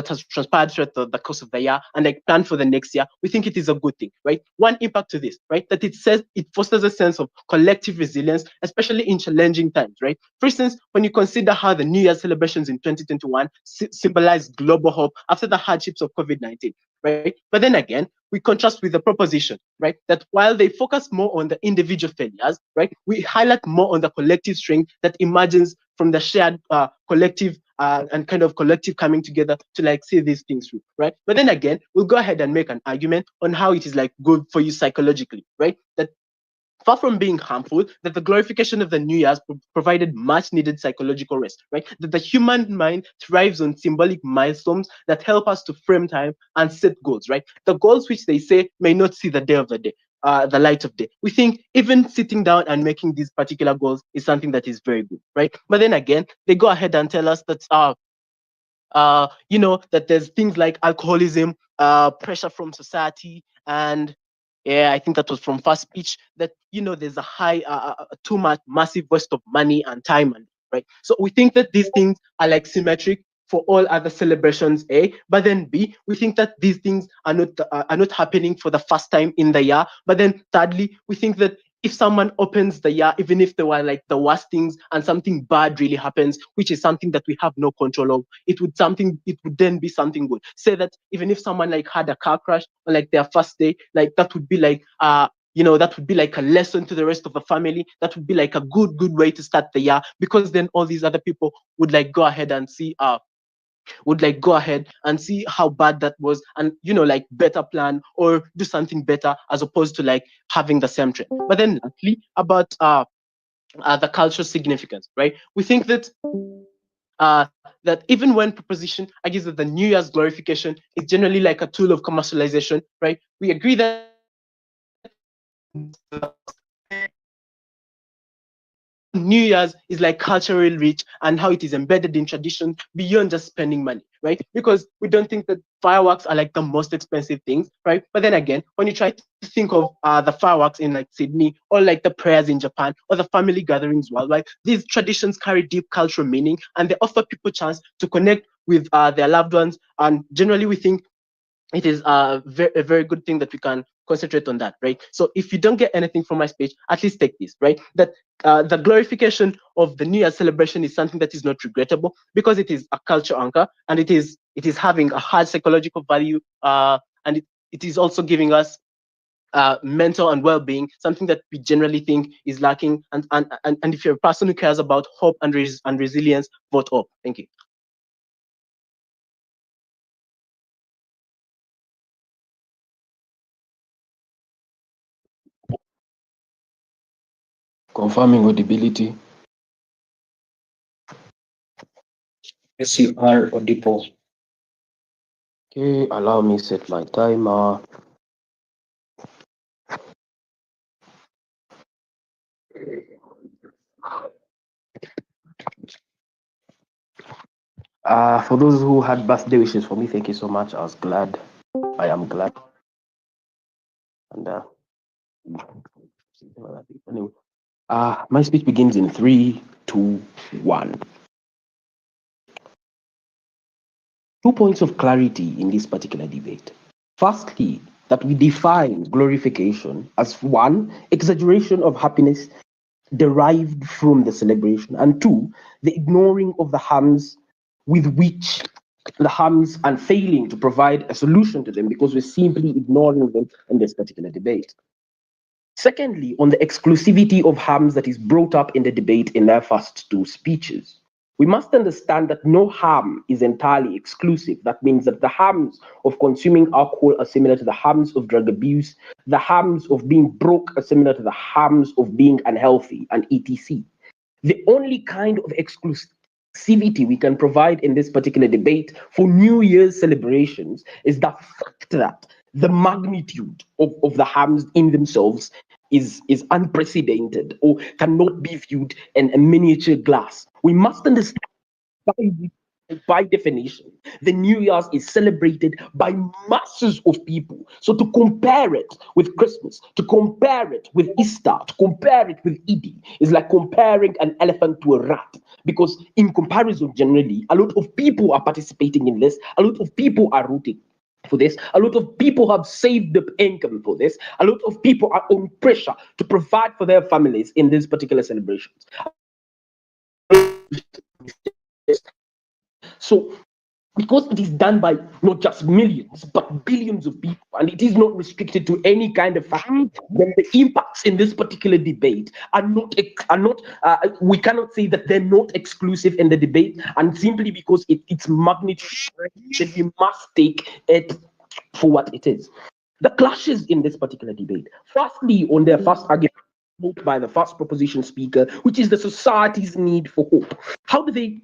has transpired throughout the course of the year and like plan for the next year. We think it is a good thing, right? One impact to this, right, that it says it fosters a sense of collective resilience, especially in challenging times, right? For instance, when you consider how the New Year celebrations in 2021 symbolize global hope after the hardships of COVID-19, right? But then again, we contrast with the proposition, right, that while they focus more on the individual failures, right, we highlight more on the collective strength that emerges from the shared collective and kind of collective coming together to like see these things through, right? But then again, we'll go ahead and make an argument on how it is like good for you psychologically, right? That far from being harmful, that the glorification of the New Year's provided much needed psychological rest, right? That the human mind thrives on symbolic milestones that help us to frame time and set goals, right? The goals which they say may not see the day of the day. The light of day. We think even sitting down and making these particular goals is something that is very good, right? But then again, they go ahead and tell us that that there's things like alcoholism, pressure from society, and yeah, I think that was from first speech that there's a high, too much massive waste of money and time, and right. So we think that these things are like symmetric for all other celebrations, A. But then B, we think that these things are not happening for the first time in the year. But then thirdly, we think that if someone opens the year, even if they were like the worst things and something bad really happens, which is something that we have no control of, it would then be something good. Say that even if someone like had a car crash on like their first day, like that would be like that would be like a lesson to the rest of the family. That would be like a good way to start the year, because then all these other people would like go ahead and see how bad that was, and like better plan or do something better, as opposed to like having the same trend. But then lastly, about the cultural significance, right? We think that that even when proposition argues that the New Year's glorification is generally like a tool of commercialization, right? We agree that New Year's is like culturally rich and how it is embedded in tradition beyond just spending money, right? Because we don't think that fireworks are like the most expensive things, right? But then again, when you try to think of the fireworks in like Sydney or like the prayers in Japan or the family gatherings worldwide, these traditions carry deep cultural meaning and they offer people chance to connect with their loved ones. And generally, we think it is a very good thing that we can concentrate on that, right? So if you don't get anything from my speech, at least take this, right? That the glorification of the New Year celebration is something that is not regrettable because it is a culture anchor and it is having a hard psychological value, and it is also giving us mental and well-being, something that we generally think is lacking. And if you're a person who cares about hope and resilience, vote up. Thank you. Confirming audibility. Yes, you are audible. Okay, allow me set my timer. For those who had birthday wishes for me, thank you so much. I am glad. And anyway, my speech begins in 3, 2, 1. 2 points of clarity in this particular debate. Firstly, that we define glorification as 1, exaggeration of happiness derived from the celebration, and 2, the ignoring of the harms with which the harms and failing to provide a solution to them because we're simply ignoring them in this particular debate. Secondly, on the exclusivity of harms that is brought up in the debate in their first 2 speeches. We must understand that no harm is entirely exclusive. That means that the harms of consuming alcohol are similar to the harms of drug abuse. The harms of being broke are similar to the harms of being unhealthy, and etc. The only kind of exclusivity we can provide in this particular debate for New Year's celebrations is the fact that the magnitude of the harms in themselves is unprecedented or cannot be viewed in a miniature glass. We must understand by definition, the New Year's is celebrated by masses of people. So to compare it with Christmas, to compare it with Easter, to compare it with Eid is like comparing an elephant to a rat. Because in comparison, generally, a lot of people are participating in this, a lot of people are rooting for this, a lot of people have saved the income for this, a lot of people are on pressure to provide for their families in these particular celebrations. So because it is done by not just millions but billions of people, and it is not restricted to any kind of faction, then the impacts in this particular debate are not we cannot say that they're not exclusive in the debate, and simply because it's magnitude, then we must take it for what it is. The clashes in this particular debate, firstly, on their first argument by the first proposition speaker, which is the society's need for hope. How do they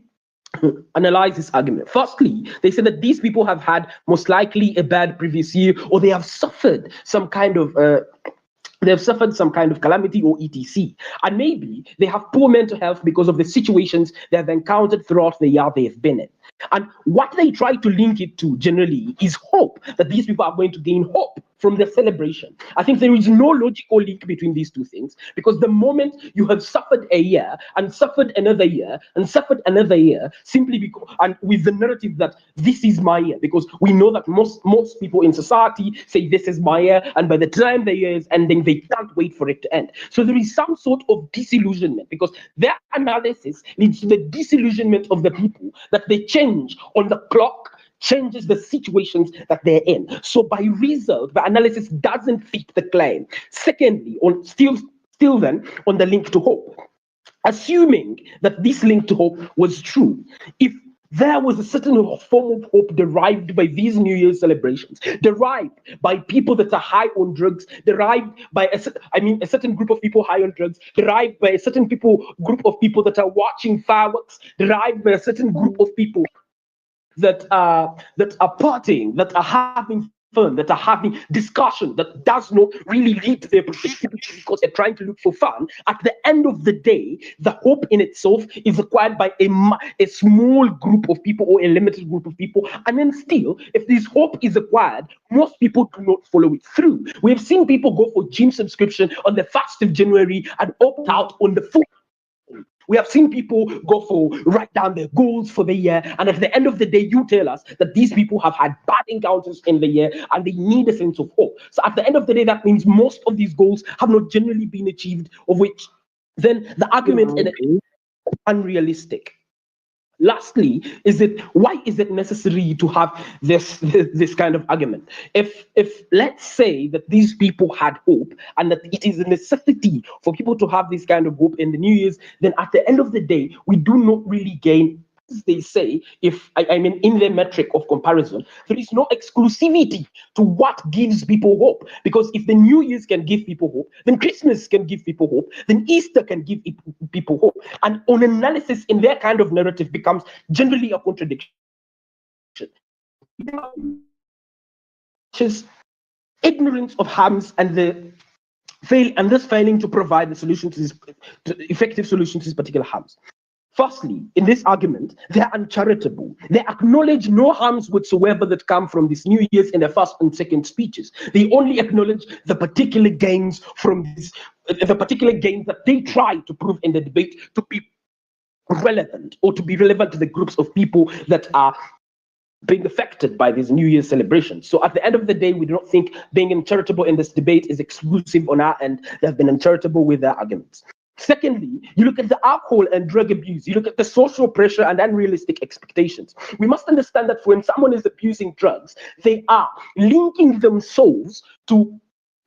analyze this argument? Firstly, they say that these people have had most likely a bad previous year, or they have suffered some kind of calamity or etc. And maybe they have poor mental health because of the situations they have encountered throughout the year they have been in. And what they try to link it to generally is hope, that these people are going to gain hope from the celebration. I think there is no logical link between these two things, because the moment you have suffered a year and suffered another year and suffered another year, simply because, and with the narrative that this is my year, because we know that most people in society say this is my year, and by the time the year is ending, they can't wait for it to end. So there is some sort of disillusionment, because their analysis leads to the disillusionment of the people, that they change on the clock, changes the situations that they're in. So by result, the analysis doesn't fit the claim. Secondly, on still then on the link to hope, assuming that this link to hope was true, if there was a certain form of hope derived by these New Year's celebrations, derived by people that are high on drugs, derived by a certain group of people high on drugs, derived by a certain group of people that are watching fireworks, derived by a certain group of people that are partying, that are having fun, that are having discussion that does not really lead to their productivity because they're trying to look for fun. At the end of the day, the hope in itself is acquired by a small group of people or a limited group of people. And then still, if this hope is acquired, most people do not follow it through. We've seen people go for gym subscription on the 1st of January and opt out on the 4th. We have seen people go for write down their goals for the year, and at the end of the day, you tell us that these people have had bad encounters in the year and they need a sense of hope. So at the end of the day, that means most of these goals have not generally been achieved, of which then the argument is unrealistic. Lastly, why is it necessary to have this kind of argument? If let's say that these people had hope and that it is a necessity for people to have this kind of hope in the New Year's, then at the end of the day, we do not really gain. As they say, in their metric of comparison, there is no exclusivity to what gives people hope. Because if the New Year's can give people hope, then Christmas can give people hope, then Easter can give people hope. And on analysis in their kind of narrative becomes generally a contradiction. Just ignorance of harms and this failing to provide the solution to effective solution to these particular harms. Firstly, in this argument, they're uncharitable. They acknowledge no harms whatsoever that come from this New Year's in their first and second speeches. They only acknowledge the particular gains that they try to prove in the debate to be relevant or to be relevant to the groups of people that are being affected by these New Year's celebrations. So at the end of the day, we do not think being uncharitable in this debate is exclusive on our end. They have been uncharitable with their arguments. Secondly, you look at the alcohol and drug abuse, you look at the social pressure and unrealistic expectations. We must understand that when someone is abusing drugs, they are linking themselves to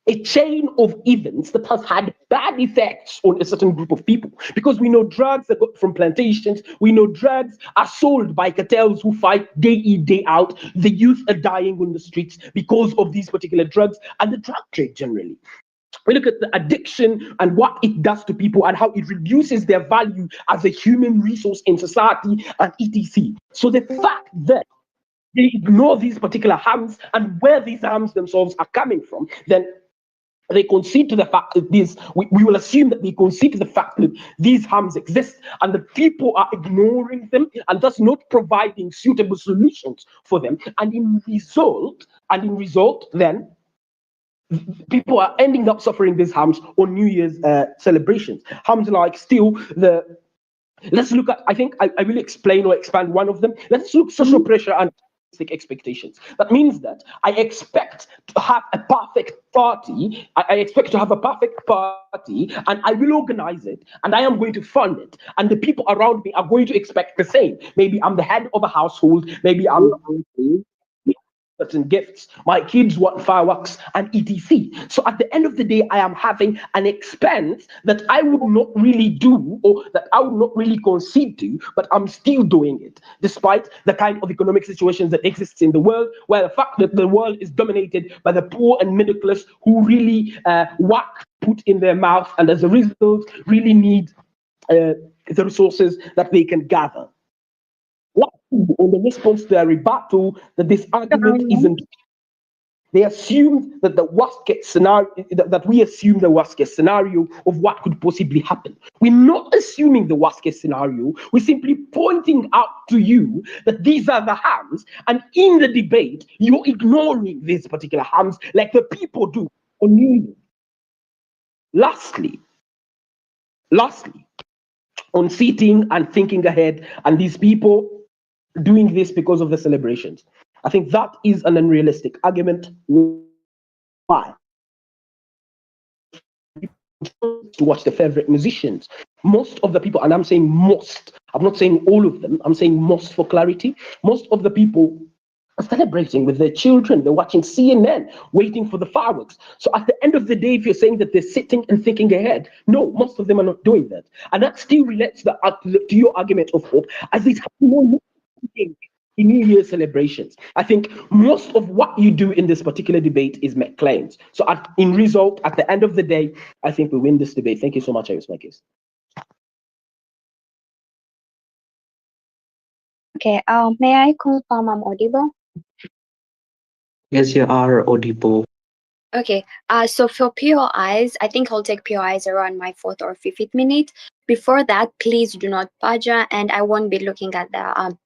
a chain of events that has had bad effects on a certain group of people. Because we know drugs are got from plantations, we know drugs are sold by cartels who fight day in, day out. The youth are dying on the streets because of these particular drugs and the drug trade generally. We look at the addiction and what it does to people and how it reduces their value as a human resource in society and etc. So the fact that they ignore these particular harms and where these harms themselves are coming from, then they concede to the fact that we will assume that they concede to the fact that these harms exist and that people are ignoring them and thus not providing suitable solutions for them. And in result, then people are ending up suffering these harms on New Year's celebrations. Harms like let's look at, I think I will explain or expand one of them. Let's look social pressure and expectations. That means that I expect to have a perfect party. I expect to have a perfect party and I will organize it and I am going to fund it. And the people around me are going to expect the same. Maybe I'm the head of a household. Maybe I'm certain gifts. My kids want fireworks and etc. So at the end of the day, I am having an expense that I would not really do or that I would not really concede to, but I'm still doing it, despite the kind of economic situations that exists in the world, where the fact that the world is dominated by the poor and middle class who really put in their mouth and as a result really need the resources that they can gather. On the response to their rebuttal that this argument isn't, they assumed that the worst case scenario, that we assume the worst case scenario of what could possibly happen. We're not assuming the worst case scenario. We're simply pointing out to you that these are the harms, and in the debate, you're ignoring these particular harms like the people do on New Year. Lastly, on sitting and thinking ahead, and these people doing this because of the celebrations. I think that is an unrealistic argument. Why? To watch the favorite musicians. Most of the people, and I'm saying most, I'm not saying all of them, I'm saying most for clarity. Most of the people are celebrating with their children. They're watching CNN, waiting for the fireworks. So at the end of the day, if you're saying that they're sitting and thinking ahead, no, most of them are not doing that. And that still relates to your argument of hope, as it's happening more. in New Year celebrations. I think most of what you do in this particular debate is make claims. So in result, at the end of the day, I think we win this debate. Thank you so much, I use my case. Okay, may I confirm I'm audible? Yes, you are audible. Okay, so for POIs, I think I'll take POIs around my 4th or 5th minute. Before that, please do not paja, and I won't be looking at the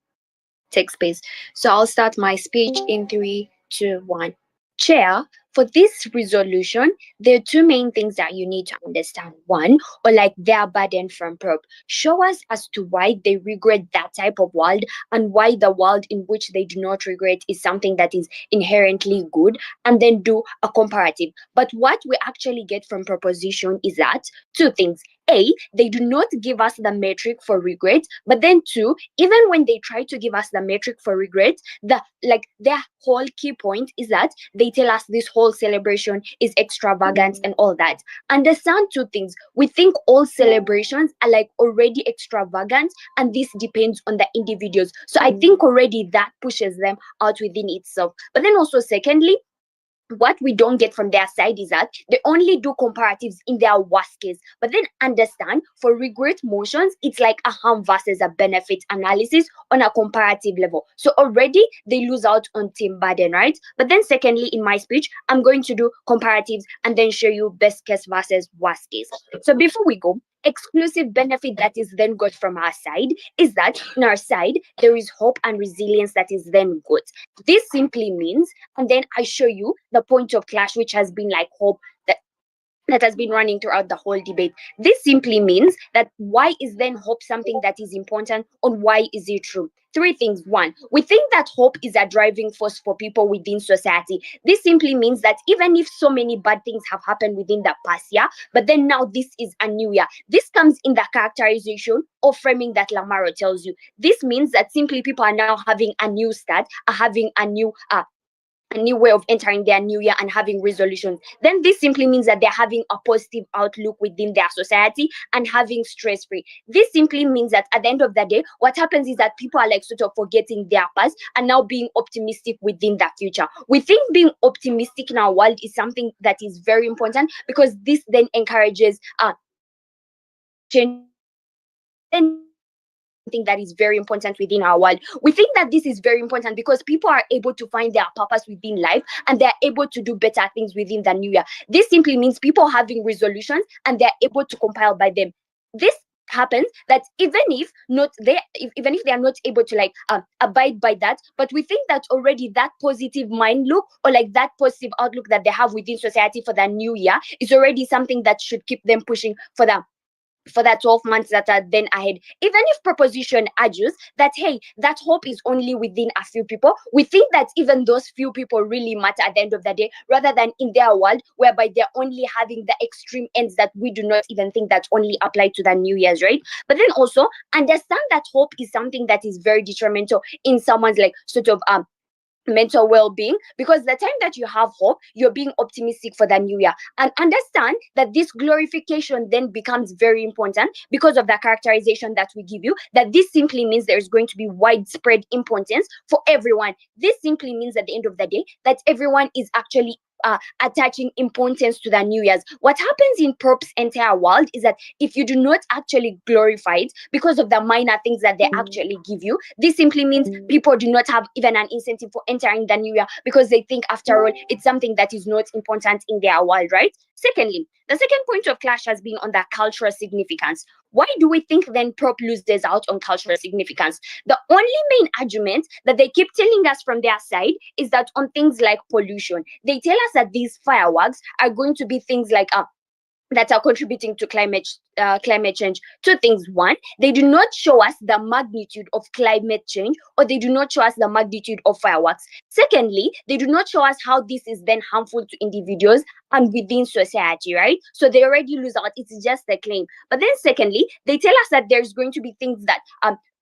text space. So I'll start my speech in 3, 2, 1. Chair, for this resolution, there are two main things that you need to understand. One, or like their burden from prop. Show us as to why they regret that type of world and why the world in which they do not regret is something that is inherently good, and then do a comparative. But what we actually get from proposition is that two things. A, they do not give us the metric for regret, but then two, even when they try to give us the metric for regret, their whole key point is that they tell us this whole celebration is extravagant and all that. Understand two things. We think all celebrations are like already extravagant, and this depends on the individuals. So I think already that pushes them out within itself. But then also secondly, what we don't get from their side is that they only do comparatives in their worst case. But then understand, for regret motions, it's like a harm versus a benefit analysis on a comparative level. So already they lose out on team burden, right? But then secondly, in my speech, I'm going to do comparatives and then show you best case versus worst case. So before we go, exclusive benefit that is then got from our side is that in our side, there is hope and resilience that is then good. This simply means, and then I show you the point of clash, which has been like hope that has been running throughout the whole debate. This simply means that why is then hope something that is important, and why is it true? Three things. One, we think that hope is a driving force for people within society. This simply means that even if so many bad things have happened within the past year, but then now this is a new year. This comes in the characterization or framing that Lamaro tells you. This means that simply people are now having a new start, are having a new way of entering their new year and having resolutions. Then this simply means that they're having a positive outlook within their society and having stress free. This simply means that at the end of the day, what happens is that people are like sort of forgetting their past and now being optimistic within the future. We think being optimistic in our world is something that is very important, because this then encourages change. Something that is very important within our world. We think that this is very important because people are able to find their purpose within life and they're able to do better things within the new year. This simply means people having resolutions and they're able to compile by them. This happens that even if they are not able to abide by that, but we think that already that positive mind look or like that positive outlook that they have within society for the new year is already something that should keep them pushing for that 12 months that are then ahead. Even if proposition argues that, hey, that hope is only within a few people, we think that even those few people really matter at the end of the day, rather than in their world whereby they're only having the extreme ends that we do not even think that only apply to the New Year's, right? But then also understand that hope is something that is very detrimental in someone's like sort of mental well-being, because the time that you have hope, you're being optimistic for the new year. And understand that this glorification then becomes very important because of the characterization that we give you, that this simply means there's going to be widespread importance for everyone. This simply means at the end of the day that everyone is actually attaching importance to the New Year's. What happens in prop's entire world is that if you do not actually glorify it because of the minor things that they actually give you, this simply means people do not have even an incentive for entering the New Year, because they think, after all, it's something that is not important in their world, right? Secondly, the second point of clash has been on the cultural significance. Why do we think then prop loses out on cultural significance? The only main argument that they keep telling us from their side is that on things like pollution, they tell us that these fireworks are going to be things like that are contributing to climate change. Two things. One, they do not show us the magnitude of climate change, or they do not show us the magnitude of fireworks. Secondly, they do not show us how this is then harmful to individuals and within society, right? So they already lose out. It's just a claim. But then secondly, they tell us that there's going to be things that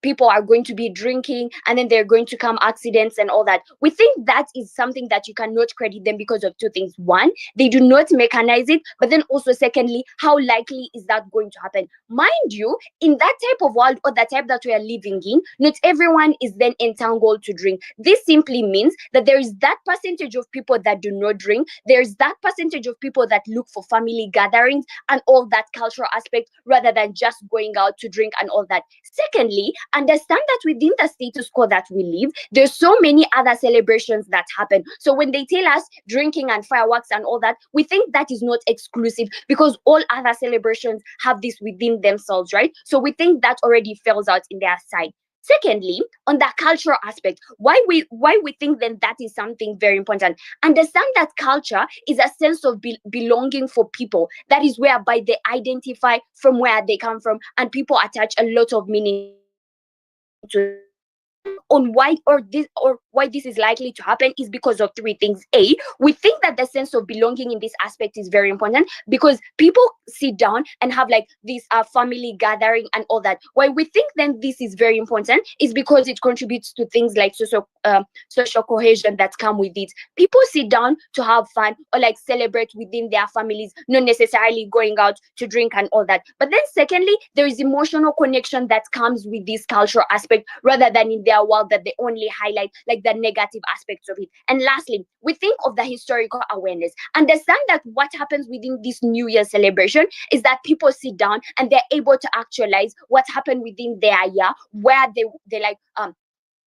people are going to be drinking and then they're going to come accidents and all that. We think that is something that you cannot credit them because of two things. One, they do not mechanize it, but then also secondly, how likely is that going to happen? Mind you, in that type of world or the type that we are living in, not everyone is then entangled to drink. This simply means that there is that percentage of people that do not drink, there's that percentage of people that look for family gatherings and all that cultural aspect rather than just going out to drink and all that. Secondly, understand that within the status quo that we live, there's so many other celebrations that happen. So when they tell us drinking and fireworks and all that, we think that is not exclusive because all other celebrations have this within themselves, right? So we think that already falls out in their side. Secondly, on the cultural aspect, why we think then that is something very important. Understand that culture is a sense of belonging for people. That is whereby they identify from where they come from, and people attach a lot of meaning to on why this is likely to happen is because of three things. A, we think that the sense of belonging in this aspect is very important because people sit down and have like this family gathering and all that. Why we think then this is very important is because it contributes to things like social cohesion that come with it. People sit down to have fun or like celebrate within their families, not necessarily going out to drink and all that. But then secondly, there is emotional connection that comes with this cultural aspect rather than in their world that they only highlight like the negative aspects of it. And lastly, we think of the historical awareness. Understand that what happens within this New Year celebration is that people sit down and they're able to actualize what happened within their year, where they like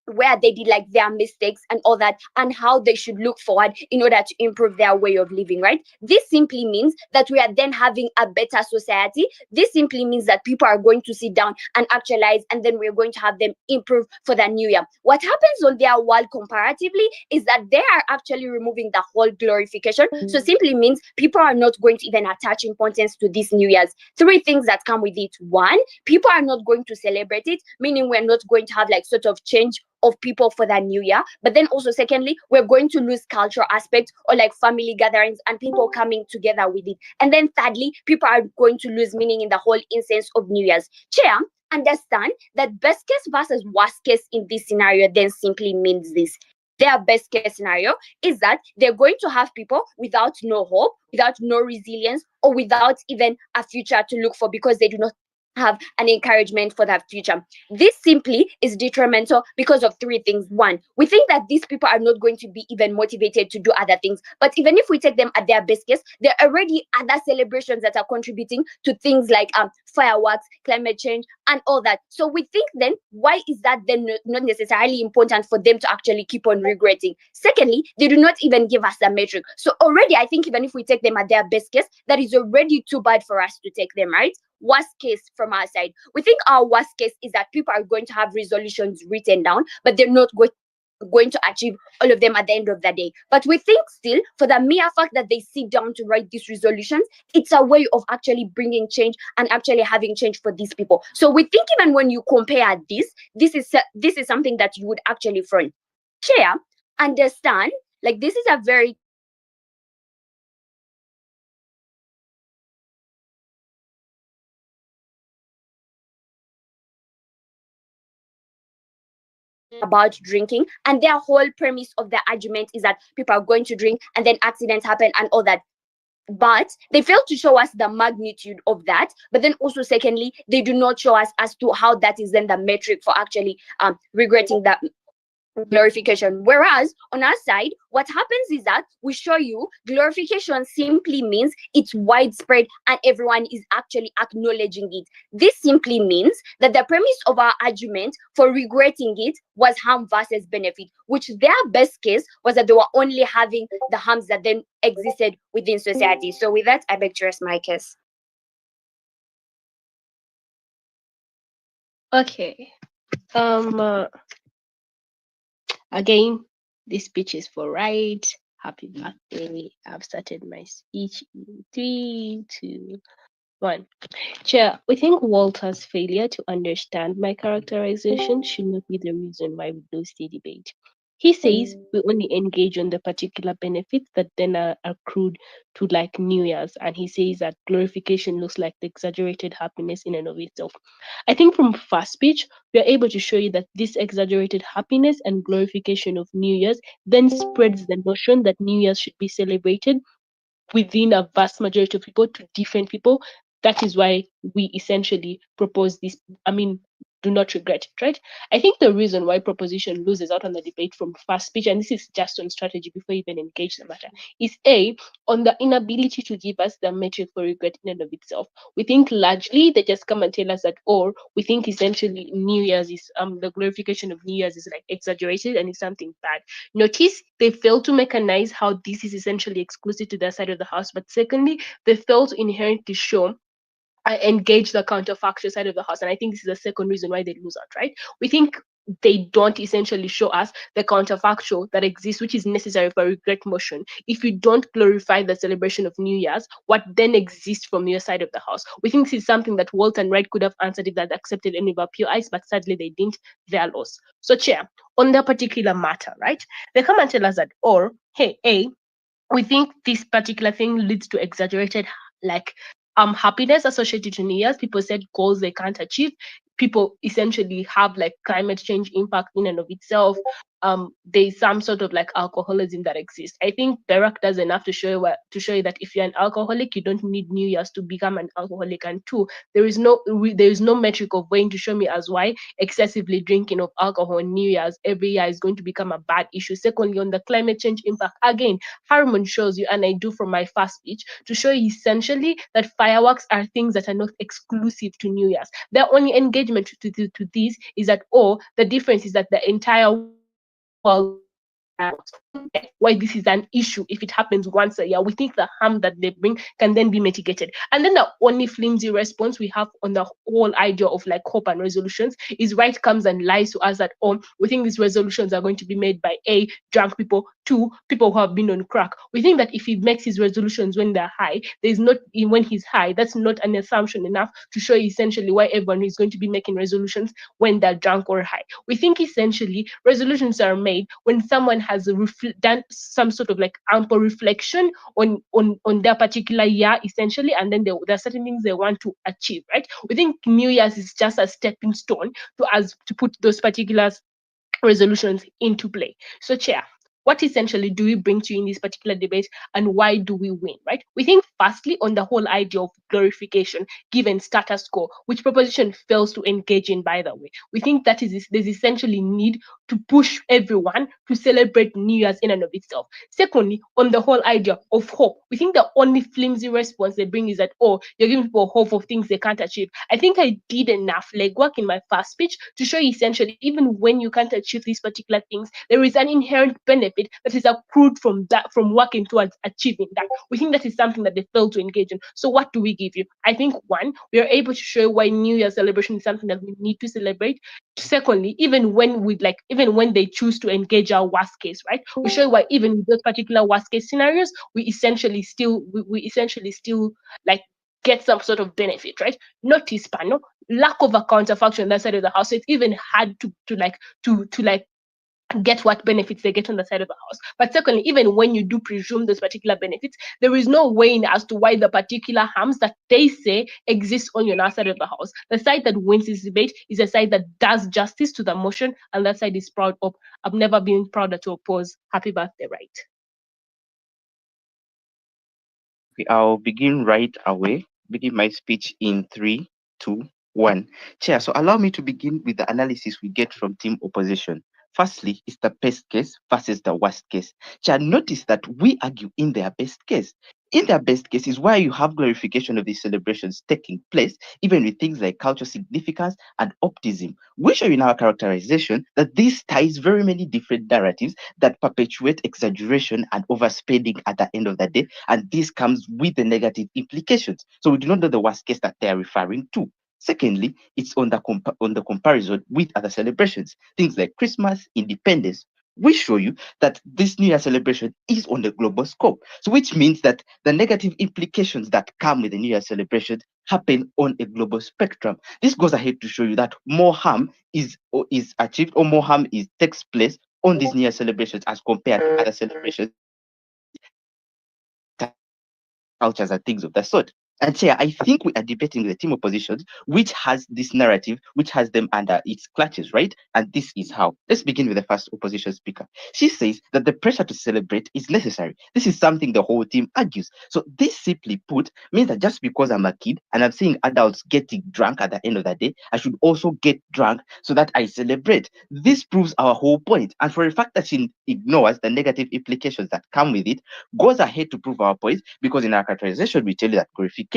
where they did like their mistakes and all that, and how they should look forward in order to improve their way of living, right? This simply means that we are then having a better society. This simply means that people are going to sit down and actualize, and then we're going to have them improve for the new year. What happens on their world comparatively is that they are actually removing the whole glorification. So simply means people are not going to even attach importance to this New Year's. Three things that come with it. One, people are not going to celebrate it, meaning we're not going to have like sort of change of people for that new year. But then also secondly, we're going to lose cultural aspects or like family gatherings and people coming together with it. And then thirdly, people are going to lose meaning in the whole instance of New Year's. Chair, understand that best case versus worst case in this scenario then simply means this. Their best case scenario is that they're going to have people without no hope, without no resilience, or without even a future to look for because they do not have an encouragement for that future. This simply is detrimental because of three things. One, we think that these people are not going to be even motivated to do other things. But even if we take them at their best case, there are already other celebrations that are contributing to things like fireworks, climate change, and all that. So we think then, why is that then not necessarily important for them to actually keep on regretting? Secondly, they do not even give us a metric. So already, I think even if we take them at their best case, that is already too bad for us to take them, right? Worst case from our side, we think our worst case is that people are going to have resolutions written down, but they're not going to achieve all of them at the end of the day. But we think still, for the mere fact that they sit down to write these resolutions, it's a way of actually bringing change and actually having change for these people. So we think even when you compare this is something that you would actually front. Chair, understand, like this is a very about drinking, and their whole premise of the argument is that people are going to drink and then accidents happen and all that. But they fail to show us the magnitude of that. But then also secondly, they do not show us as to how that is then the metric for actually regretting that glorification. Whereas on our side, what happens is that we show you glorification simply means it's widespread and everyone is actually acknowledging it. This simply means that the premise of our argument for regretting it was harm versus benefit, which their best case was that they were only having the harms that then existed within society. So with that, I beg to rest my case. Okay. Again, this speech is for Wright. Happy birthday. I've started my speech in 3, 2, 1. Chair, we think Walter's failure to understand my characterization should not be the reason why we lose the debate. He says we only engage on the particular benefits that then are accrued to like New Year's. And he says that glorification looks like the exaggerated happiness in and of itself. I think from fast speech, we are able to show you that this exaggerated happiness and glorification of New Year's then spreads the notion that New Year's should be celebrated within a vast majority of people to different people. That is why we essentially propose this. I mean, do not regret it, right? I think the reason why proposition loses out on the debate from fast speech, and this is just on strategy before you even engage the matter, is A, on the inability to give us the metric for regret in and of itself. We think largely they just come and tell us that, or we think essentially New Year's is the glorification of New Year's is like exaggerated and is something bad. Notice they fail to mechanize how this is essentially exclusive to their side of the house, but secondly, they fail to inherently show engage the counterfactual side of the house. And I think this is the second reason why they lose out, right? We think they don't essentially show us the counterfactual that exists, which is necessary for regret motion. If you don't glorify the celebration of New Year's, what then exists from your side of the house? We think this is something that Walt and Wright could have answered if they'd accepted any of our POIs, but sadly they didn't. They are lost. So, Chair, on that particular matter, right? They come and tell us that, or, hey, A, we think this particular thing leads to exaggerated like happiness associated to New Year's. People set goals they can't achieve. People essentially have like climate change impact in and of itself. There's some sort of like alcoholism that exists. I think Berack does enough to show you that if you're an alcoholic, you don't need New Year's to become an alcoholic. And two, there is no metric of weighing to show me as why excessively drinking of alcohol on New Year's every year is going to become a bad issue. Secondly, on the climate change impact, again, Hermon shows you, and I do from my first speech, to show you essentially that fireworks are things that are not exclusive to New Year's. Their only engagement to this is that, the difference is that the entire world why this is an issue if it happens once a year. We think the harm that they bring can then be mitigated. And then the only flimsy response we have on the whole idea of like hope and resolutions is Wright comes and lies to us that, we think these resolutions are going to be made by A, drunk people, 2, people who have been on crack. We think that if he makes his resolutions when they're high, there's not when he's high, that's not an assumption enough to show essentially why everyone is going to be making resolutions when they're drunk or high. We think essentially resolutions are made when someone has done some sort of like ample reflection on their particular year essentially, and then there are certain things they want to achieve, right? We think New Year's is just a stepping stone to put those particular resolutions into play. So, Chair, what essentially do we bring to you in this particular debate, and why do we win, right? We think firstly on the whole idea of glorification given status quo, which proposition fails to engage in, by the way. We think that there's essentially need to push everyone to celebrate New Year's in and of itself. Secondly, on the whole idea of hope, we think the only flimsy response they bring is that, you're giving people hope of things they can't achieve. I think I did enough legwork in my first speech to show you essentially, even when you can't achieve these particular things, there is an inherent benefit that is accrued from working towards achieving that. We think that is something that they fail to engage in. So what do we give you? I think one, we are able to show why New Year celebration is something that we need to celebrate. Secondly, even when they choose to engage our worst case, right? We show why even with those particular worst case scenarios, we essentially still like get some sort of benefit, right? Notice, Pano, lack of a counterfactual on that side of the house. So it's even hard to get what benefits they get on the side of the house. But secondly, even when you do presume those particular benefits, there is no weighing as to why the particular harms that they say exist on your side of the house. The side that wins this debate is a side that does justice to the motion, and that side is proud of. I've never been prouder to oppose. Happy birthday, Wright. Okay, I'll begin right away. Begin my speech in 3, 2, 1. Chair, so allow me to begin with the analysis we get from team opposition. Firstly, is the best case versus the worst case. Chair, notice that we argue in their best case. In their best case is where you have glorification of these celebrations taking place, even with things like cultural significance and optimism. We show in our characterization that this ties very many different narratives that perpetuate exaggeration and overspending at the end of the day, and this comes with the negative implications. So we do not know the worst case that they are referring to. Secondly, it's on the comparison with other celebrations, things like Christmas, Independence. We show you that this New Year celebration is on the global scope. So which means that the negative implications that come with the New Year celebration happen on a global spectrum. This goes ahead to show you that more harm is achieved, or more harm takes place on these New Year celebrations as compared to other celebrations, cultures and things of that sort. And Chair, I think we are debating the team oppositions, which has this narrative, which has them under its clutches, right? And this is how. Let's begin with the first opposition speaker. She says that the pressure to celebrate is necessary. This is something the whole team argues. So this, simply put, means that just because I'm a kid and I'm seeing adults getting drunk at the end of the day, I should also get drunk so that I celebrate. This proves our whole point. And for a fact that she ignores the negative implications that come with it, goes ahead to prove our point, because in our characterization, we tell you that glorification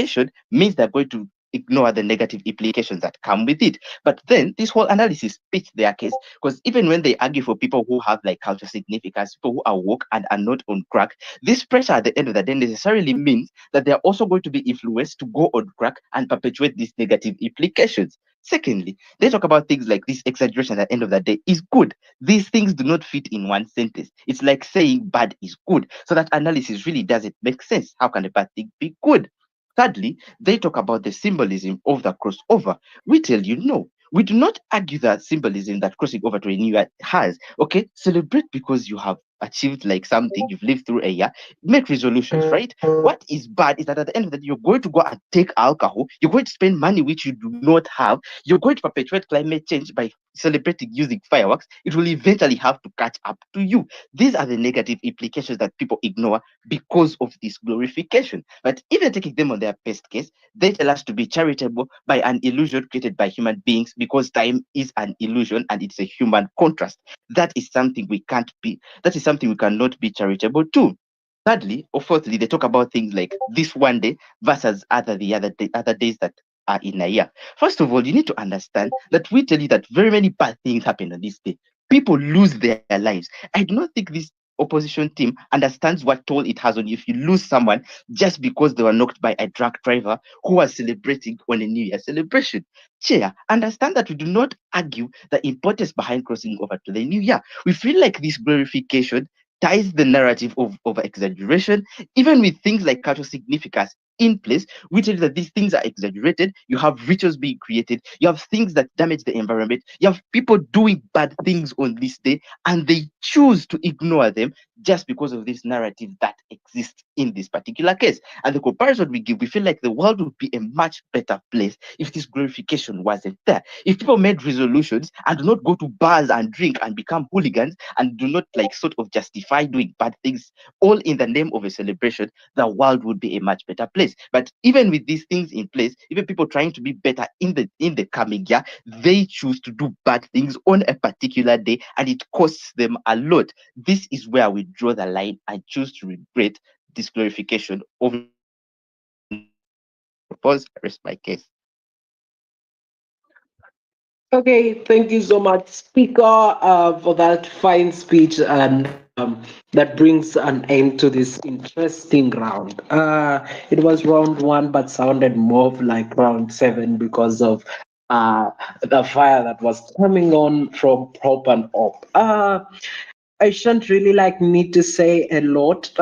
means they're going to ignore the negative implications that come with it. But then this whole analysis fits their case, because even when they argue for people who have like cultural significance, people who are woke and are not on crack, this pressure at the end of the day necessarily means that they're also going to be influenced to go on crack and perpetuate these negative implications. Secondly, they talk about things like this exaggeration at the end of the day is good. These things do not fit in one sentence. It's like saying bad is good. So that analysis really doesn't make sense. How can a bad thing be good? Thirdly, they talk about the symbolism of the crossover. We tell you no. We do not argue that symbolism that crossing over to a new year has. Okay, celebrate because you have achieved like something, you've lived through a year. Make resolutions, right? What is bad is that at the end of the day, you're going to go and take alcohol, you're going to spend money which you do not have, you're going to perpetuate climate change by celebrating using fireworks. It will eventually have to catch up to you. These are the negative implications that people ignore because of this glorification. But even taking them on their best case, they tell us to be charitable by an illusion created by human beings, because time is an illusion and it's a human contrast. That is something we can't be, that is something we cannot be charitable to. Thirdly or fourthly, they talk about things like this one day versus other days that are in a year. First of all, you need to understand that we tell you that very many bad things happen on this day. People lose their lives. I do not think this opposition team understands what toll it has on you if you lose someone just because they were knocked by a drunk driver who was celebrating on a New Year celebration. Chair, understand that we do not argue the importance behind crossing over to the New Year. We feel like this glorification ties the narrative of over exaggeration, even with things like cultural significance in place. We tell you that these things are exaggerated. You have rituals being created. You have things that damage the environment. You have people doing bad things on this day, and they choose to ignore them just because of this narrative that exists in this particular case. And the comparison we give, we feel like the world would be a much better place if this glorification wasn't there. If people made resolutions and do not go to bars and drink and become hooligans and do not like sort of justify doing bad things all in the name of a celebration, the world would be a much better place. But even with these things in place, even people trying to be better in the coming year, they choose to do bad things on a particular day, and it costs them a lot. This is where we draw the line and choose to regret this glorification of pause, rest my case. Okay, thank you so much, Speaker, for that fine speech, and that brings an end to this interesting round. It was round one, but sounded more like round seven because of the fire that was coming on from prop and op. I shan't really need to say a lot.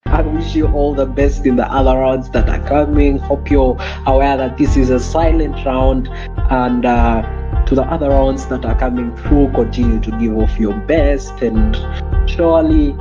I wish you all the best in the other rounds that are coming. Hope you're aware that this is a silent round, and to the other rounds that are coming through, continue to give off your best, and surely